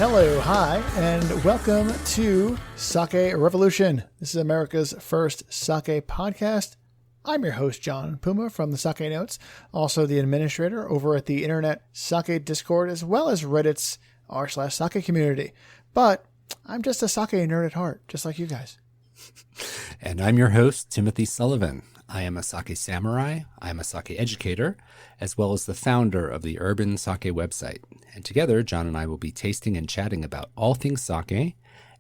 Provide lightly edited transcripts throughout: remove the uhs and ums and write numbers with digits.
Hello, hi, and welcome to Sake Revolution. This is America's first sake podcast. I'm your host, John Puma from the Sake Notes, also the administrator over at the Internet Sake Discord, as well as Reddit's r/sake community. But I'm just a sake nerd at heart, just like you guys. And I'm your host, Timothy Sullivan. I am a sake samurai, I am a sake educator, as well as the founder of the Urban Sake website. And together, John and I will be tasting and chatting about all things sake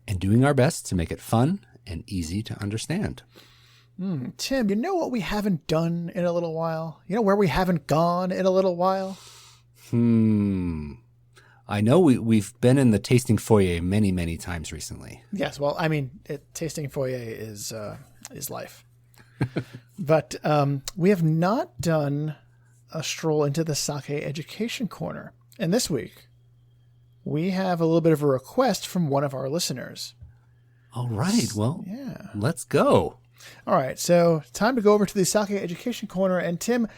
and doing our best to make it fun and easy to understand. Tim, you know what we haven't done in a little while? You know where we haven't gone in a little while? I know we've been in the tasting foyer many, many times recently. Yes, well, I mean, tasting foyer is life. But we have not done a stroll into the sake education corner. And this week, we have a little bit of a request from one of our listeners. All right, well, Let's go. All right, so time to go over to the sake education corner. And Tim,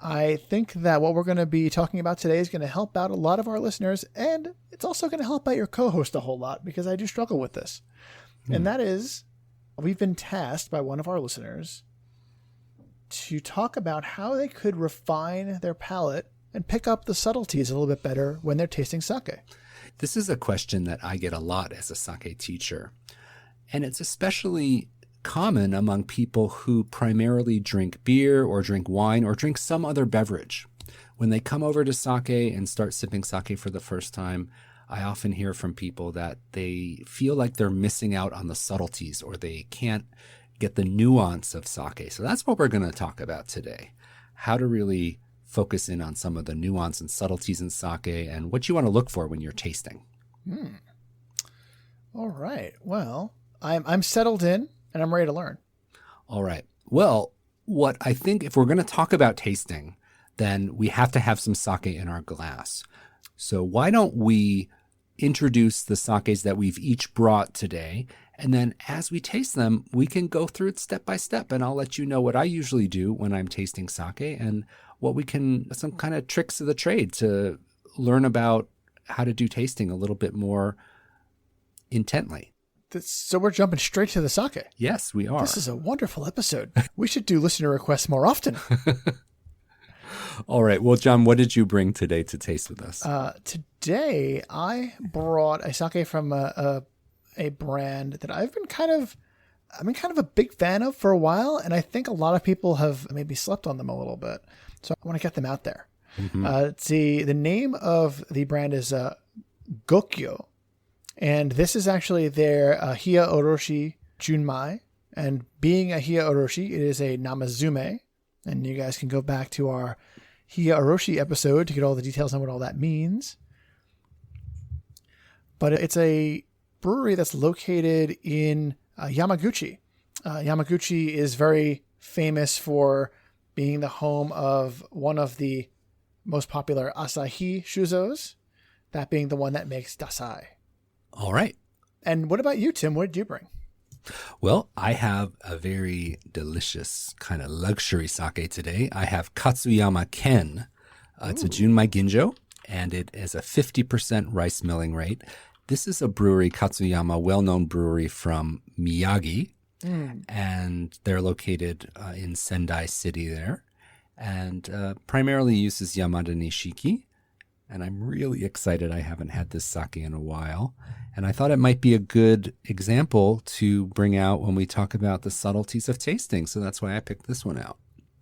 I think that what we're going to be talking about today is going to help out a lot of our listeners, and it's also going to help out your co-host a whole lot because I do struggle with this. And that is, we've been tasked by one of our listeners to talk about how they could refine their palate and pick up the subtleties a little bit better when they're tasting sake. This is a question that I get a lot as a sake teacher, and it's especially common among people who primarily drink beer or drink wine or drink some other beverage. When they come over to sake and start sipping sake for the first time, I often hear from people that they feel like they're missing out on the subtleties or they can't get the nuance of sake. So that's what we're going to talk about today. How to really focus in on some of the nuance and subtleties in sake and what you want to look for when you're tasting. All right. Well, I'm settled in and I'm ready to learn. All right. Well, what I think if we're going to talk about tasting, then we have to have some sake in our glass. So why don't we introduce the sakes that we've each brought today, and then as we taste them, we can go through it step by step, and I'll let you know what I usually do when I'm tasting sake and what we can, some kind of tricks of the trade to learn about how to do tasting a little bit more intently. So we're jumping straight to the sake. Yes, we are. This is a wonderful episode. We should do listener requests more often. All right. Well, John, what did you bring today to taste with us? Today, I brought a sake from a brand that I've been kind of a big fan of for a while, and I think a lot of people have maybe slept on them a little bit. So I want to get them out there. The name of the brand is Gokyo, and this is actually their Hiya Oroshi Junmai. And being a Hiya Oroshi, it is a Namazume, and you guys can go back to our Hiya Oroshi episode to get all the details on what all that means. But it's a brewery that's located in Yamaguchi. Yamaguchi is very famous for being the home of one of the most popular Asahi Shuzos, that being the one that makes Dasai. All right. And what about you, Tim? What did you bring? Well, I have a very delicious kind of luxury sake today. I have Katsuyama Ken. It's a Junmai Ginjo, and it is a 50% rice milling rate. This is a brewery, Katsuyama, well-known brewery from Miyagi, and they're located in Sendai City there, and primarily uses Yamada Nishiki. And I'm really excited. I haven't had this sake in a while. And I thought it might be a good example to bring out when we talk about the subtleties of tasting. So that's why I picked this one out.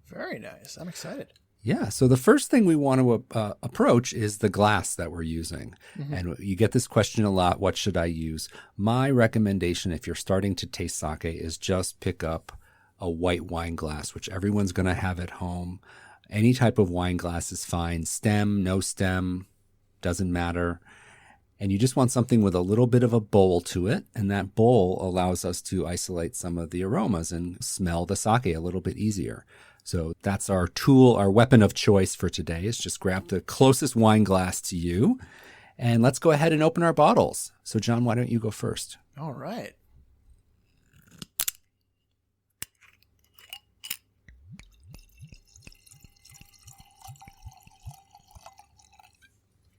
Very nice. I'm excited. Yeah. So the first thing we want to approach is the glass that we're using. And you get this question a lot. What should I use? My recommendation, if you're starting to taste sake, is just pick up a white wine glass, which everyone's going to have at home. Any type of wine glass is fine. Stem, no stem, doesn't matter. And you just want something with a little bit of a bowl to it. And that bowl allows us to isolate some of the aromas and smell the sake a little bit easier. So that's our tool, our weapon of choice for today is just grab the closest wine glass to you. And let's go ahead and open our bottles. So John, why don't you go first? All right.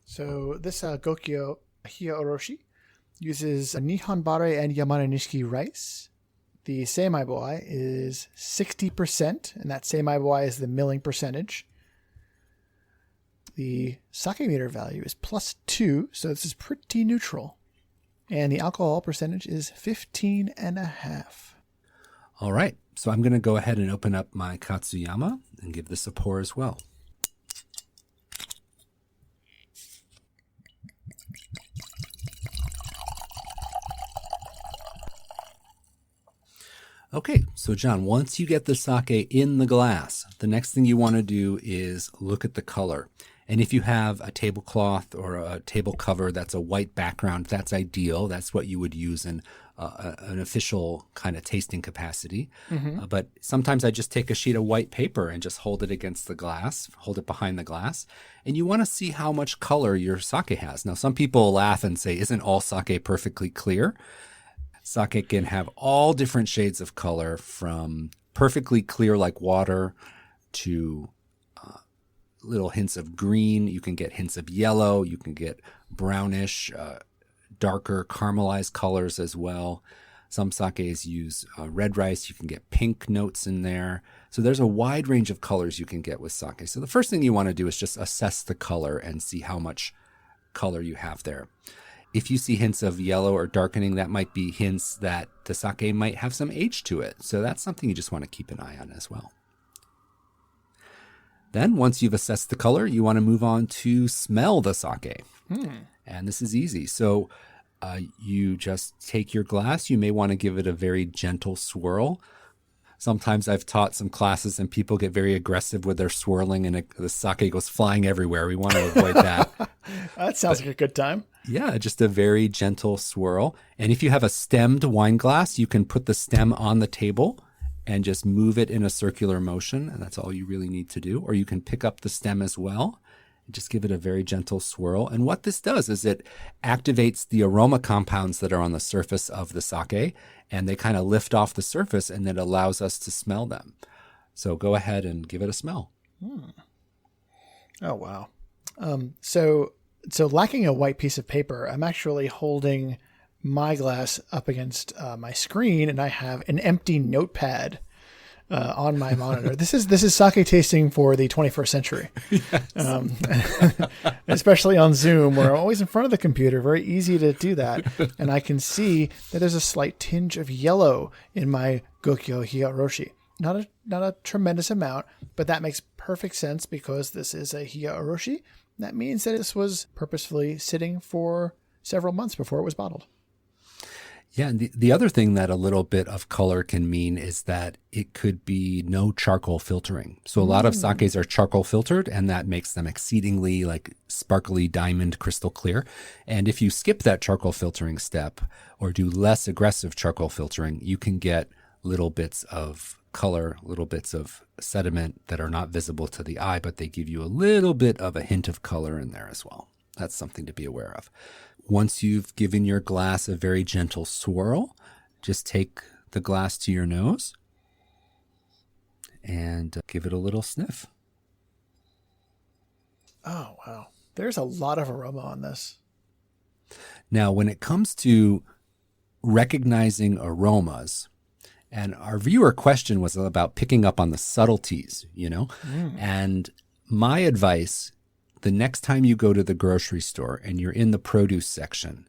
So this Gokyo Hiya Oroshi uses Nihonbare and Yamane Nishiki rice. The seimai is 60%, and that seimai is the milling percentage. The sake meter value is +2, so this is pretty neutral. And the alcohol percentage is 15.5. All right, so I'm going to go ahead and open up my Katsuyama and give this a pour as well. Okay, so John, once you get the sake in the glass, the next thing you want to do is look at the color. And if you have a tablecloth or a table cover that's a white background, that's ideal. That's what you would use in an official kind of tasting capacity. But sometimes I just take a sheet of white paper and just hold it against the glass, hold it behind the glass. And you want to see how much color your sake has. Now, some people laugh and say, isn't all sake perfectly clear? Sake can have all different shades of color, from perfectly clear like water to little hints of green. You can get hints of yellow. You can get brownish, darker caramelized colors as well. Some sakes use red rice. You can get pink notes in there. So there's a wide range of colors you can get with sake. So the first thing you want to do is just assess the color and see how much color you have there. If you see hints of yellow or darkening, that might be hints that the sake might have some age to it. So that's something you just want to keep an eye on as well. Then once you've assessed the color, you want to move on to smell the sake. And this is easy. So you just take your glass. You may want to give it a very gentle swirl. Sometimes I've taught some classes and people get very aggressive with their swirling and the sake goes flying everywhere. We want to avoid that. That sounds like a good time. Yeah, just a very gentle swirl. And if you have a stemmed wine glass, you can put the stem on the table and just move it in a circular motion. And that's all you really need to do. Or you can pick up the stem as well and just give it a very gentle swirl. And what this does is it activates the aroma compounds that are on the surface of the sake, and they kind of lift off the surface, and it allows us to smell them. So go ahead and give it a smell. Oh, wow. So lacking a white piece of paper, I'm actually holding my glass up against my screen, and I have an empty notepad on my monitor. This is sake tasting for the 21st century. Especially on Zoom, where I'm always in front of the computer. Very easy to do that. And I can see that there's a slight tinge of yellow in my Gokyo Hiya Oroshi. Not a tremendous amount, but that makes perfect sense because this is a Hiya Oroshi. That means that this was purposefully sitting for several months before it was bottled. Yeah, and the other thing that a little bit of color can mean is that it could be no charcoal filtering. So a lot of sakes are charcoal filtered, and that makes them exceedingly like sparkly diamond crystal clear. And if you skip that charcoal filtering step or do less aggressive charcoal filtering, you can get little bits of color, little bits of sediment that are not visible to the eye, but they give you a little bit of a hint of color in there as well. That's something to be aware of. Once you've given your glass a very gentle swirl, just take the glass to your nose and give it a little sniff. Oh, wow. There's a lot of aroma on this. Now, when it comes to recognizing aromas, and our viewer question was about picking up on the subtleties, and my advice, the next time you go to the grocery store and you're in the produce section,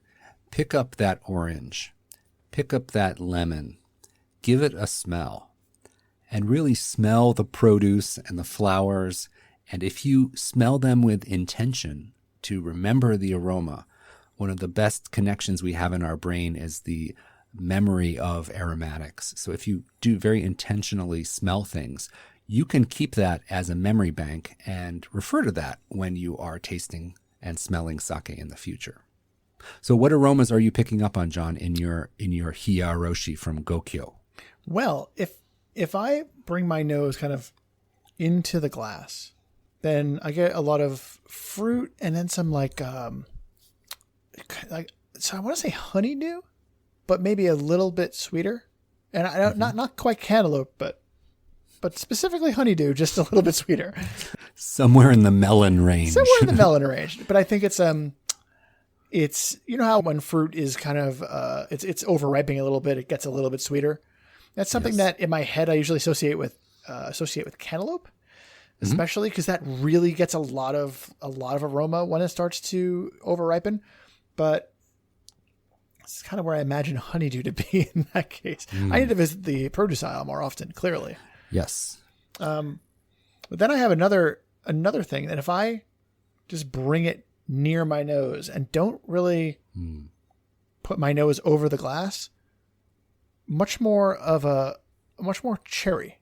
pick up that orange, pick up that lemon, give it a smell, and really smell the produce and the flowers. And if you smell them with intention to remember the aroma, one of the best connections we have in our brain is the memory of aromatics. So if you do very intentionally smell things, you can keep that as a memory bank and refer to that when you are tasting and smelling sake in the future. So what aromas are you picking up on, John, in your Hiya Oroshi from Gokyo? Well, if I bring my nose kind of into the glass, then I get a lot of fruit and then some so I want to say honeydew, but maybe a little bit sweeter. And I don't, not quite cantaloupe, but specifically honeydew, just a little bit sweeter. Somewhere in the melon range. But I think it's It's, you know how when fruit is kind of, it's overripening a little bit, it gets a little bit sweeter. That's something Yes. that in my head I usually associate with cantaloupe, especially because that really gets a lot of aroma when it starts to overripen. But it's kind of where I imagine honeydew to be in that case. I need to visit the produce aisle more often, clearly. Yes. But then I have another thing that if I just bring it near my nose and don't really put my nose over the glass, much more cherry.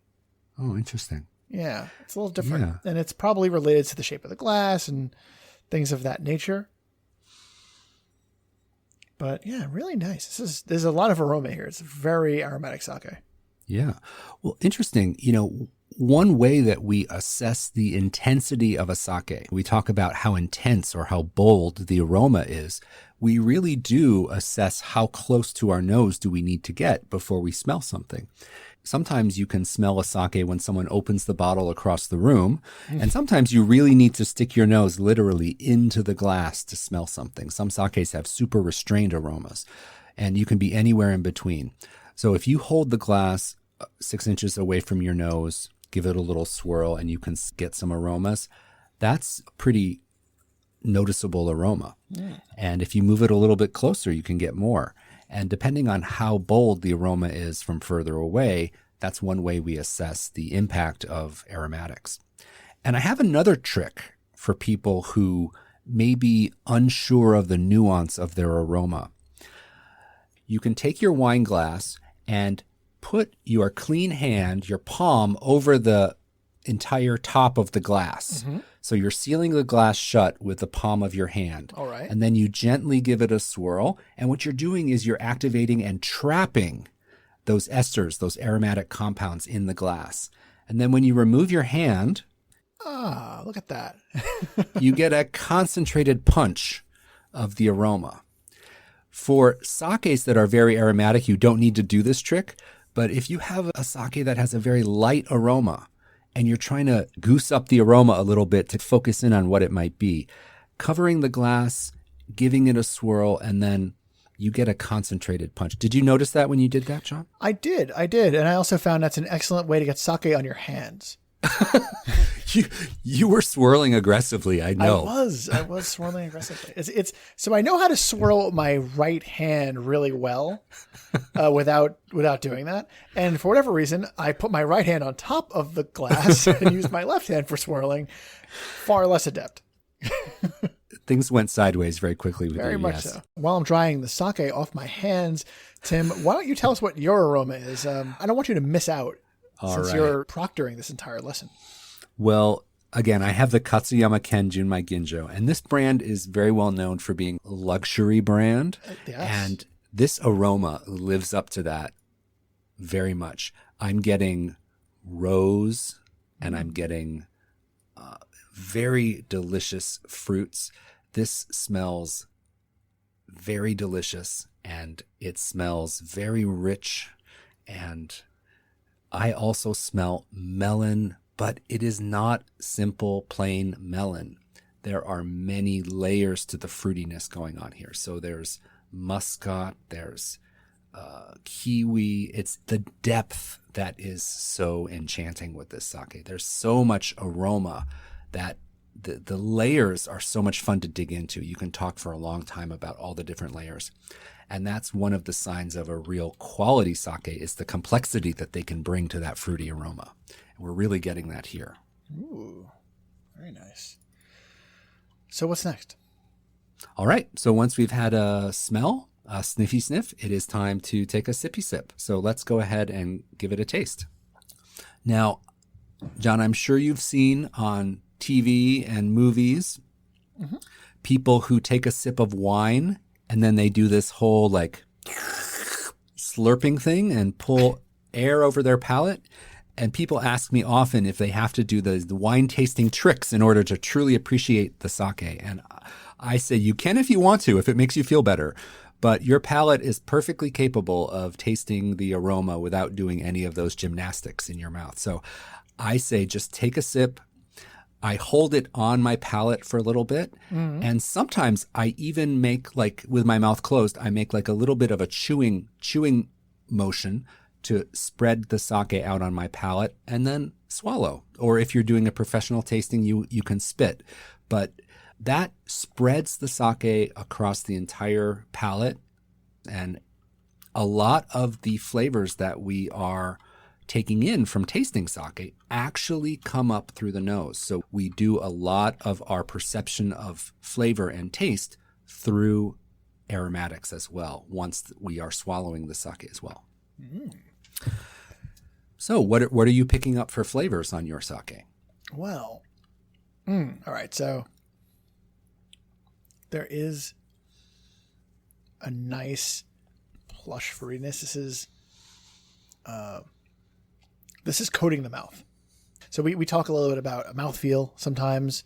Oh, interesting. Yeah, it's a little different. Yeah. And it's probably related to the shape of the glass and things of that nature. But yeah, really nice. There's a lot of aroma here. It's a very aromatic sake. Yeah. Well, interesting. One way that we assess the intensity of a sake, we talk about how intense or how bold the aroma is. We really do assess how close to our nose do we need to get before we smell something. Sometimes you can smell a sake when someone opens the bottle across the room, and sometimes you really need to stick your nose literally into the glass to smell something. Some sakes have super restrained aromas, and you can be anywhere in between. So if you hold the glass 6 inches away from your nose, give it a little swirl, and you can get some aromas, that's a pretty noticeable aroma. And if you move it a little bit closer, you can get more. And depending on how bold the aroma is from further away, that's one way we assess the impact of aromatics. And I have another trick for people who may be unsure of the nuance of their aroma. You can take your wine glass and put your clean hand, your palm, over the entire top of the glass. So you're sealing the glass shut with the palm of your hand. All right. And then you gently give it a swirl. And what you're doing is you're activating and trapping those esters, those aromatic compounds in the glass. And then when you remove your hand, Look at that. you get a concentrated punch of the aroma. For sakes that are very aromatic, you don't need to do this trick. But if you have a sake that has a very light aroma and you're trying to goose up the aroma a little bit to focus in on what it might be, covering the glass, giving it a swirl, and then you get a concentrated punch. Did you notice that when you did that, John? I did. And I also found that's an excellent way to get sake on your hands. You were swirling aggressively, I know. I was swirling aggressively. It's so I know how to swirl my right hand really well, without doing that. And for whatever reason, I put my right hand on top of the glass and used my left hand for swirling. Far less adept. Things went sideways very quickly with Very you, much yes. so. While I'm drying the sake off my hands, Tim, why don't you tell us what your aroma is? I don't want you to miss out since you're proctoring this entire lesson. Well, again, I have the Katsuyama Kenjun My Ginjo, and this brand is very well known for being a luxury brand. Yes. And this aroma lives up to that very much. I'm getting rose, and I'm getting very delicious fruits. This smells very delicious, and it smells very rich. And I also smell melon, but it is not simple, plain melon. There are many layers to the fruitiness going on here. So there's muscat, there's kiwi. It's the depth that is so enchanting with this sake. There's so much aroma that the layers are so much fun to dig into. You can talk for a long time about all the different layers. And that's one of the signs of a real quality sake, is the complexity that they can bring to that fruity aroma. And we're really getting that here. Ooh, very nice. So what's next? All right. So once we've had a smell, a sniffy sniff, it is time to take a sippy sip. So let's go ahead and give it a taste. Now, John, I'm sure you've seen on TV and movies people who take a sip of wine and then they do this whole like slurping thing and pull air over their palate. And people ask me often if they have to do the wine tasting tricks in order to truly appreciate the sake. And I say you can if you want to, if it makes you feel better. But your palate is perfectly capable of tasting the aroma without doing any of those gymnastics in your mouth. So I say just take a sip, I hold it on my palate for a little bit. And sometimes I even make, like with my mouth closed, I make like a little bit of a chewing motion to spread the sake out on my palate and then swallow. Or if you're doing a professional tasting, you can spit. But that spreads the sake across the entire palate. And a lot of the flavors that we are taking in from tasting sake actually come up through the nose. So we do a lot of our perception of flavor and taste through aromatics as well, once we are swallowing the sake as well. So what are you picking up for flavors on your sake? Well, all right. So there is a nice plush fruitiness. This is coating the mouth. So we talk a little bit about a mouthfeel sometimes,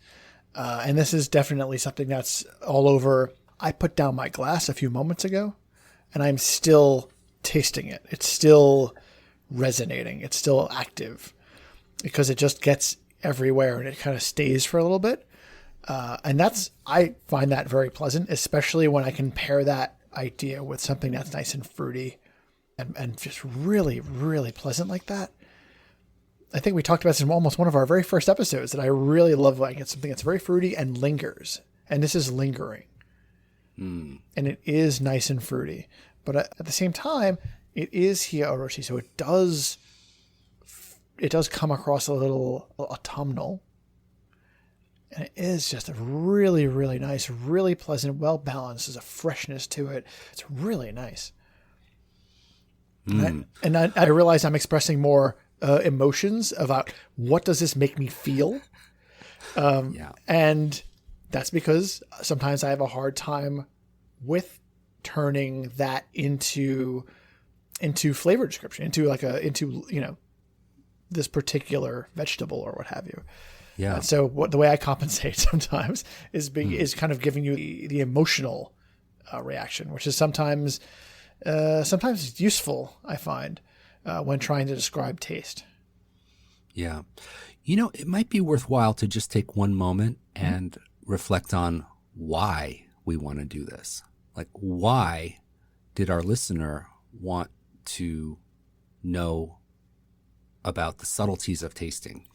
and this is definitely something that's all over. I put down my glass a few moments ago, and I'm still tasting it. It's still resonating. It's still active because it just gets everywhere and it kind of stays for a little bit. And I find that very pleasant, especially when I can pair that idea with something that's nice and fruity and just really, really pleasant like that. I think we talked about this in almost one of our very first episodes that I really love when I get something that's very fruity and lingers. And this is lingering. And it is nice and fruity. But at the same time, it is hiya oroshi. So it does come across a little autumnal. And it is just a really, really nice, really pleasant, well-balanced. There's a freshness to it. It's really nice. And I realize I'm expressing more emotions about what does this make me feel. And that's because sometimes I have a hard time with turning that into flavor description, into this particular vegetable or what have you. Yeah. So the way I compensate sometimes is kind of giving you the emotional reaction, which is sometimes useful, I find, when trying to describe taste. Yeah. It might be worthwhile to just take one moment and reflect on why we want to do this. Like, why did our listener want to know about the subtleties of tasting?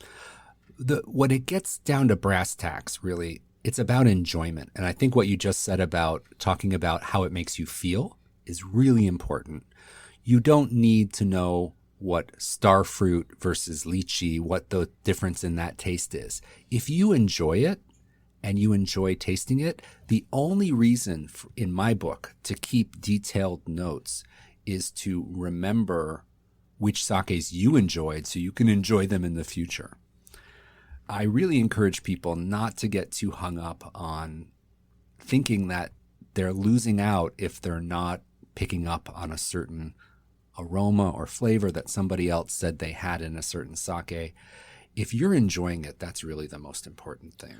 When it gets down to brass tacks, really, it's about enjoyment. And I think what you just said about talking about how it makes you feel is really important. You don't need to know what star fruit versus lychee, what the difference in that taste is. If you enjoy it and you enjoy tasting it, the only reason in my book to keep detailed notes is to remember which sakes you enjoyed so you can enjoy them in the future. I really encourage people not to get too hung up on thinking that they're losing out if they're not picking up on a certain aroma or flavor that somebody else said they had in a certain sake. If you're enjoying it, that's really the most important thing.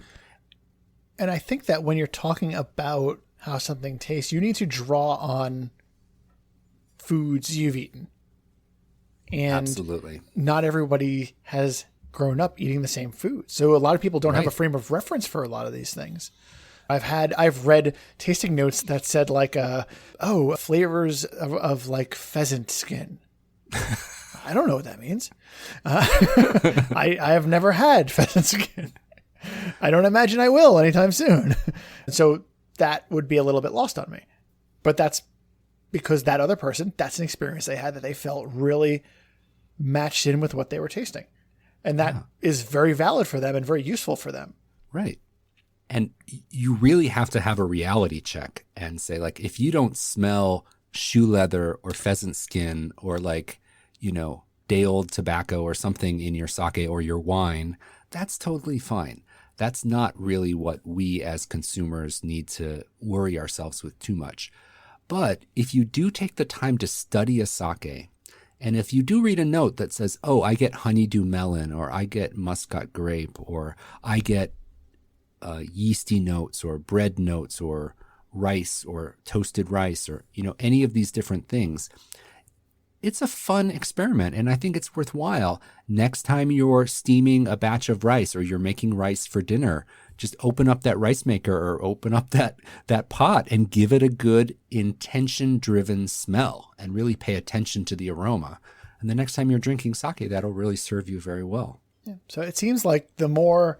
And I think that when you're talking about how something tastes, you need to draw on foods you've eaten. And absolutely, not everybody has grown up eating the same food. So a lot of people don't have a frame of reference for a lot of these things. I've read tasting notes that said like, flavors of like pheasant skin. I don't know what that means. I have never had pheasant skin. I don't imagine I will anytime soon. So that would be a little bit lost on me. But that's because that other person, that's an experience they had that they felt really matched in with what they were tasting. And that is very valid for them and very useful for them. Right. And you really have to have a reality check and say, like, if you don't smell shoe leather or pheasant skin or like, day old tobacco or something in your sake or your wine, that's totally fine. That's not really what we as consumers need to worry ourselves with too much. But if you do take the time to study a sake, and if you do read a note that says, oh, I get honeydew melon, or I get muscat grape, or I get yeasty notes or bread notes or rice or toasted rice or, any of these different things, it's a fun experiment, and I think it's worthwhile. Next time you're steaming a batch of rice or you're making rice for dinner, just open up that rice maker or open up that pot and give it a good intention-driven smell and really pay attention to the aroma. And the next time you're drinking sake, that'll really serve you very well. Yeah. So it seems like the more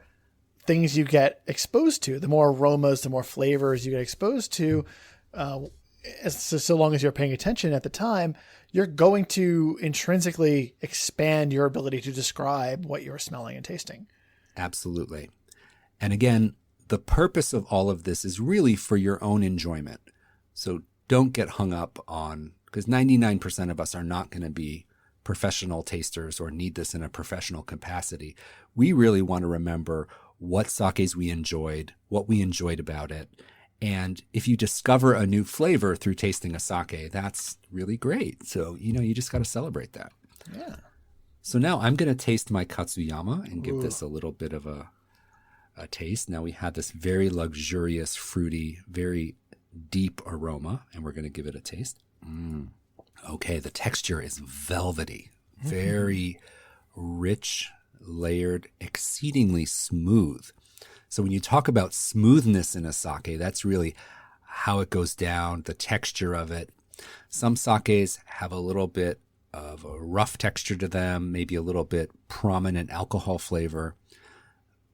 things you get exposed to, the more aromas, the more flavors you get exposed to, so long as you're paying attention at the time, you're going to intrinsically expand your ability to describe what you're smelling and tasting. Absolutely. And again, the purpose of all of this is really for your own enjoyment. So don't get hung up on, because 99% of us are not going to be professional tasters or need this in a professional capacity. We really want to remember what sakes we enjoyed, what we enjoyed about it. And if you discover a new flavor through tasting a sake, that's really great. So, you just got to celebrate that. Yeah. So now I'm going to taste my Katsuyama and give this a little bit of a taste. Now we have this very luxurious, fruity, very deep aroma, and we're going to give it a taste. Okay, the texture is velvety, very rich, layered, exceedingly smooth. So when you talk about smoothness in a sake, that's really how it goes down, the texture of it. Some sakes have a little bit of a rough texture to them, maybe a little bit prominent alcohol flavor.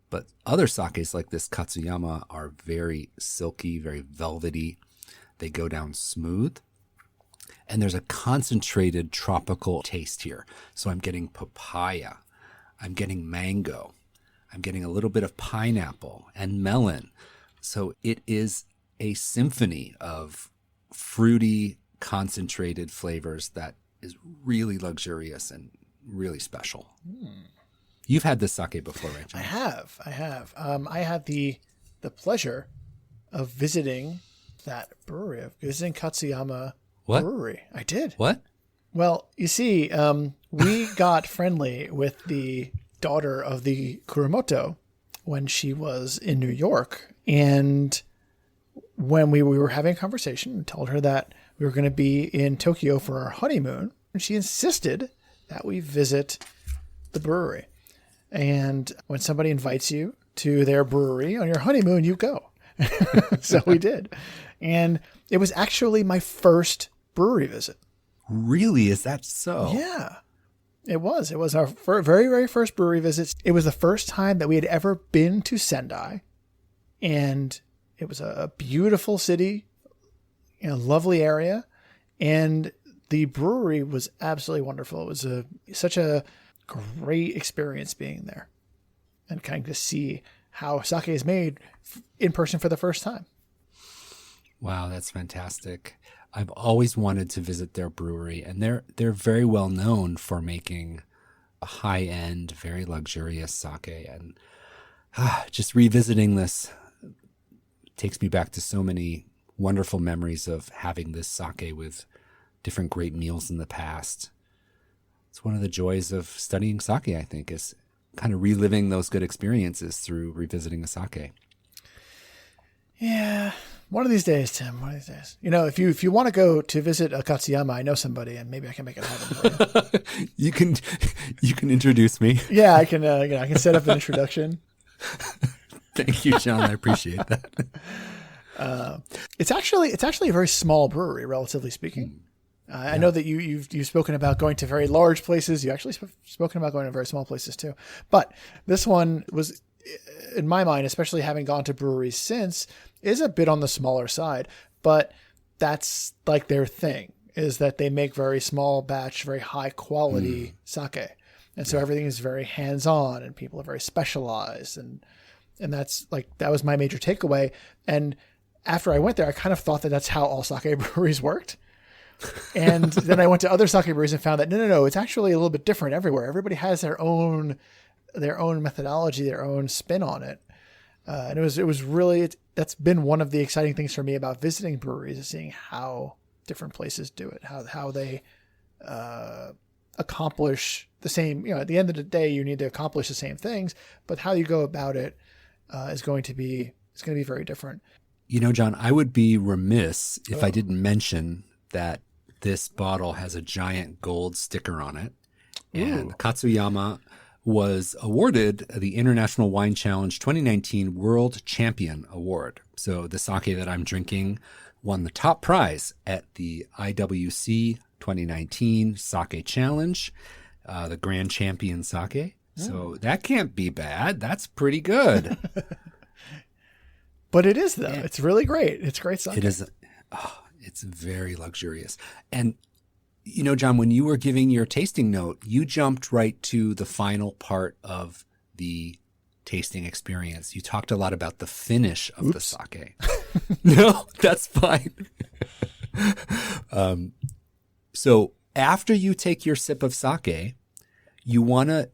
But other sakes like this Katsuyama are very silky, very velvety. They go down smooth. And there's a concentrated tropical taste here. So I'm getting papaya. I'm getting mango. I'm getting a little bit of pineapple and melon. So it is a symphony of fruity, concentrated flavors that is really luxurious and really special. You've had this sake before, right, John? I have. I had the pleasure of visiting that brewery, of visiting Katsuyama Brewery. I did. What? Well, you see, we got friendly with the daughter of the Kurumoto when she was in New York. And when we were having a conversation, I told her that we were going to be in Tokyo for our honeymoon. And she insisted that we visit the brewery. And when somebody invites you to their brewery on your honeymoon, you go. So we did. And it was actually my first brewery visit. Really? Is that so? Yeah, it was. It was our very, very first brewery visit. It was the first time that we had ever been to Sendai. And it was a beautiful city, in a lovely area. And the brewery was absolutely wonderful. It was such a great experience being there and kind of see how sake is made in person for the first time. Wow, that's fantastic. I've always wanted to visit their brewery, and they're very well known for making a high-end, very luxurious sake. And just revisiting this takes me back to so many wonderful memories of having this sake with different great meals in the past. It's one of the joys of studying sake, I think, is kind of reliving those good experiences through revisiting a sake. Yeah. One of these days, Tim, one of these days. If you want to go to visit a Katsuyama, I know somebody and maybe I can make it happen for you. You can introduce me. Yeah, I can set up an introduction. Thank you, John. I appreciate that. It's actually a very small brewery, relatively speaking. I know that you've spoken about going to very large places. You actually spoken about going to very small places too. But this one was, in my mind, especially having gone to breweries since, is a bit on the smaller side. But that's like their thing, is that they make very small batch, very high quality sake. And so everything is very hands-on and people are very specialized. And that was my major takeaway. And after I went there, I kind of thought that that's how all sake breweries worked. And then I went to other sake breweries and found that no, it's actually a little bit different everywhere. Everybody has their own methodology, their own spin on it. And it was really, that's been one of the exciting things for me about visiting breweries, is seeing how different places do it, how they accomplish the same, at the end of the day, you need to accomplish the same things, but how you go about it is going to be very different. John, I would be remiss if I didn't mention that this bottle has a giant gold sticker on it. And Ooh. Katsuyama was awarded the International Wine Challenge 2019 World Champion Award. So the sake that I'm drinking won the top prize at the IWC 2019 Sake Challenge, the Grand Champion Sake. So that can't be bad. That's pretty good. But it is, though. It's really great. It's great sake. It is. Oh, it's very luxurious. And, you know, John, when you were giving your tasting note, you jumped right to the final part of the tasting experience. You talked a lot about the finish of the sake. No, that's fine. So after you take your sip of sake, you want to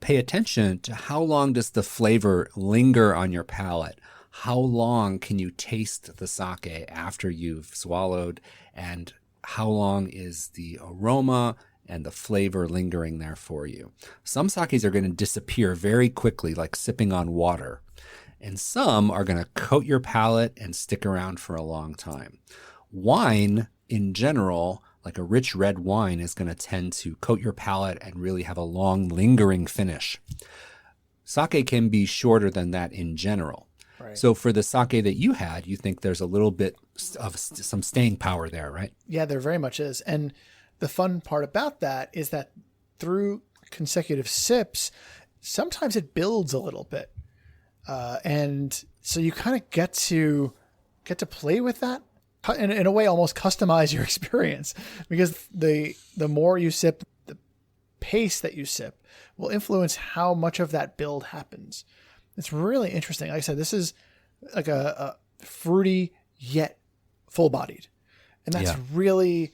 pay attention to how long does the flavor linger on your palate. How long can you taste the sake after you've swallowed, and how long is the aroma and the flavor lingering there for you? Some sakes are going to disappear very quickly, like sipping on water, and some are going to coat your palate and stick around for a long time. Wine, in general, like a rich red wine, is going to tend to coat your palate and really have a long, lingering finish. Sake can be shorter than that in general. Right. So for the sake that you had, you think there's a little bit of some staying power there, right? Yeah, there very much is. And the fun part about that is that through consecutive sips, sometimes it builds a little bit. And so you kind of get to play with that, and in a way almost customize your experience, because the more you sip, the pace that you sip will influence how much of that build happens. It's really interesting. Like I said, this is like a fruity yet full-bodied. And that's a really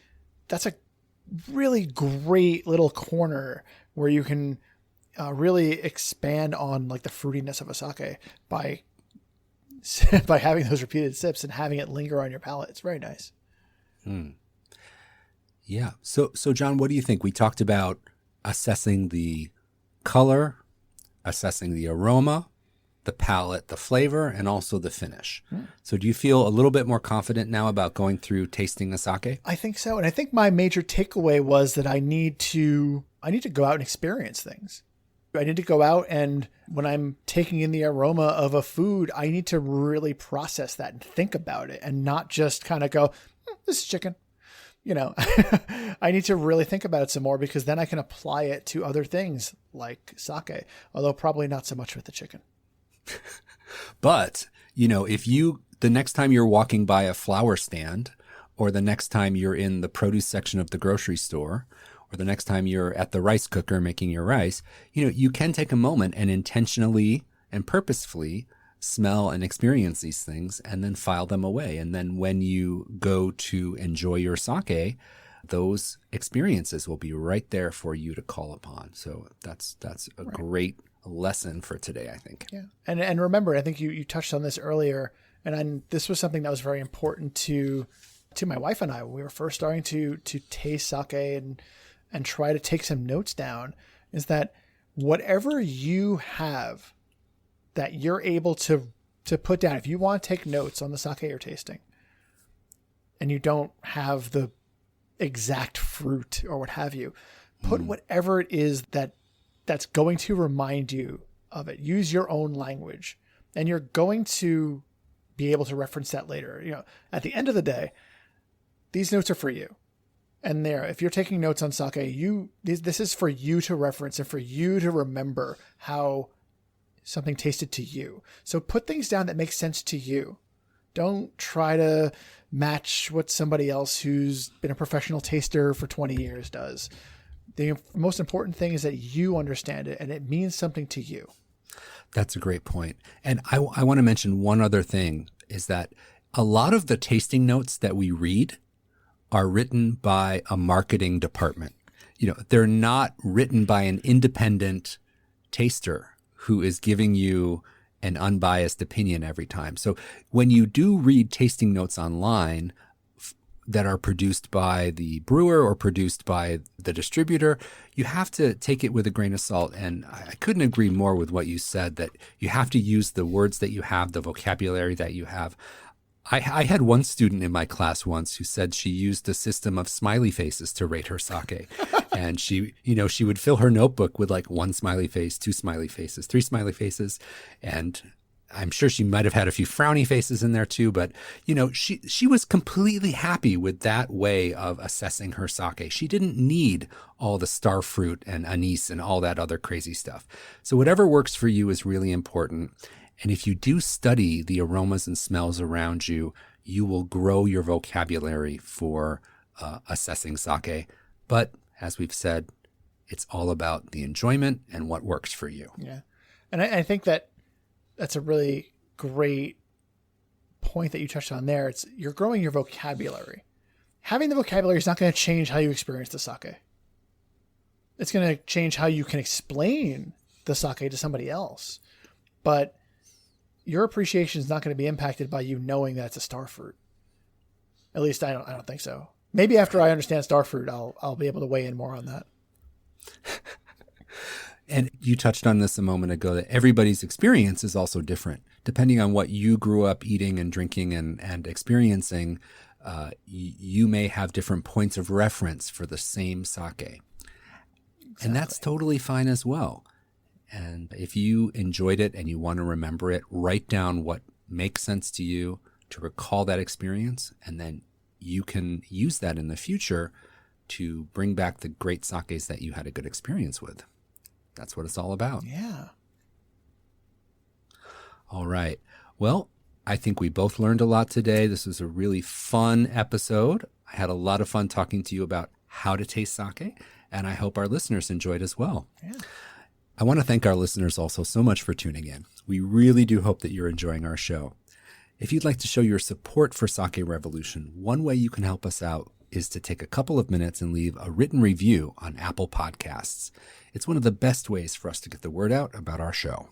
great little corner where you can really expand on like the fruitiness of a sake by having those repeated sips and having it linger on your palate. It's very nice. Yeah. So John, what do you think? We talked about assessing the color, assessing the aroma, the palate, the flavor, and also the finish. So do you feel a little bit more confident now about going through tasting the sake? I think so. And I think my major takeaway was that I need to go out and experience things. I need to go out, and when I'm taking in the aroma of a food, I need to really process that and think about it and not just kind of go, this is chicken. You know, I need to really think about it some more, because then I can apply it to other things like sake, although probably not so much with the chicken. But, you know, the next time you're walking by a flower stand, or the next time you're in the produce section of the grocery store, or the next time you're at the rice cooker making your rice, you know, you can take a moment and intentionally and purposefully smell and experience these things and then file them away. And then when you go to enjoy your sake, those experiences will be right there for you to call upon. So that's a great lesson for today, I think. Yeah. And remember, I think you touched on this earlier, and this was something that was very important to my wife and I when we were first starting to taste sake and try to take some notes down, is that whatever you have that you're able to put down, if you want to take notes on the sake you're tasting and you don't have the exact fruit or what have you, put whatever it is that's going to remind you of it. Use your own language, and you're going to be able to reference that later. You know, at the end of the day, these notes are for you. And if you're taking notes on sake, this is for you to reference and for you to remember how something tasted to you. So put things down that make sense to you. Don't try to match what somebody else who's been a professional taster for 20 years does. The most important thing is that you understand it and it means something to you. That's a great point. And I want to mention one other thing, is that a lot of the tasting notes that we read are written by a marketing department. You know, they're not written by an independent taster who is giving you an unbiased opinion every time. So when you do read tasting notes online that are produced by the brewer or produced by the distributor, you have to take it with a grain of salt. And I couldn't agree more with what you said, that you have to use the words that you have, the vocabulary that you have. I had one student in my class once who said she used a system of smiley faces to rate her sake. And she would fill her notebook with like 1 smiley face, 2 smiley faces, 3 smiley faces. And I'm sure she might have had a few frowny faces in there too, but she was completely happy with that way of assessing her sake. She didn't need all the star fruit and anise and all that other crazy stuff. So whatever works for you is really important. And if you do study the aromas and smells around you, you will grow your vocabulary for assessing sake. But as we've said, it's all about the enjoyment and what works for you. Yeah. And I think that's a really great point that you touched on there. You're growing your vocabulary. Having the vocabulary is not going to change how you experience the sake. It's going to change how you can explain the sake to somebody else. But your appreciation is not going to be impacted by you knowing that it's a star fruit. At least I don't think so. Maybe after I understand star fruit, I'll be able to weigh in more on that. And you touched on this a moment ago, that everybody's experience is also different. Depending on what you grew up eating and drinking and experiencing, you may have different points of reference for the same sake. Exactly. And that's totally fine as well. And if you enjoyed it and you want to remember it, write down what makes sense to you to recall that experience, and then you can use that in the future to bring back the great sakes that you had a good experience with. That's what it's all about. Yeah. All right. Well, I think we both learned a lot today. This was a really fun episode. I had a lot of fun talking to you about how to taste sake, and I hope our listeners enjoyed as well. Yeah. I want to thank our listeners also so much for tuning in. We really do hope that you're enjoying our show. If you'd like to show your support for Sake Revolution, one way you can help us out is to take a couple of minutes and leave a written review on Apple Podcasts. It's one of the best ways for us to get the word out about our show.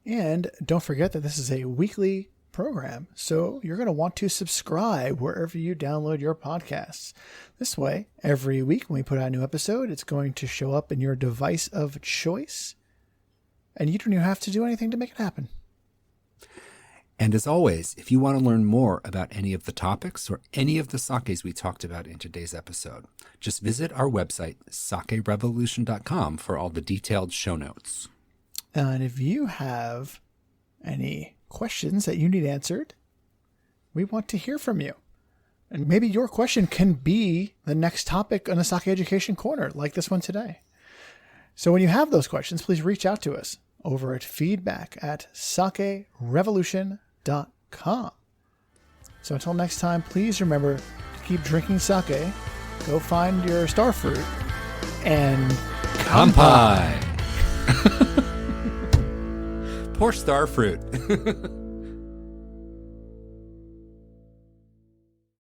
And don't forget that this is a weekly program, so you're going to want to subscribe wherever you download your podcasts. This way, every week when we put out a new episode, it's going to show up in your device of choice, and you don't even have to do anything to make it happen. And as always, if you want to learn more about any of the topics or any of the sakes we talked about in today's episode, just visit our website, sakerevolution.com, for all the detailed show notes. And if you have any questions that you need answered, we want to hear from you. And maybe your question can be the next topic on a Sake Education Corner, like this one today. So when you have those questions, please reach out to us over at feedback@sakerevolution.com. So until next time, please remember to keep drinking sake, go find your star fruit, and Kanpai! Poor star fruit.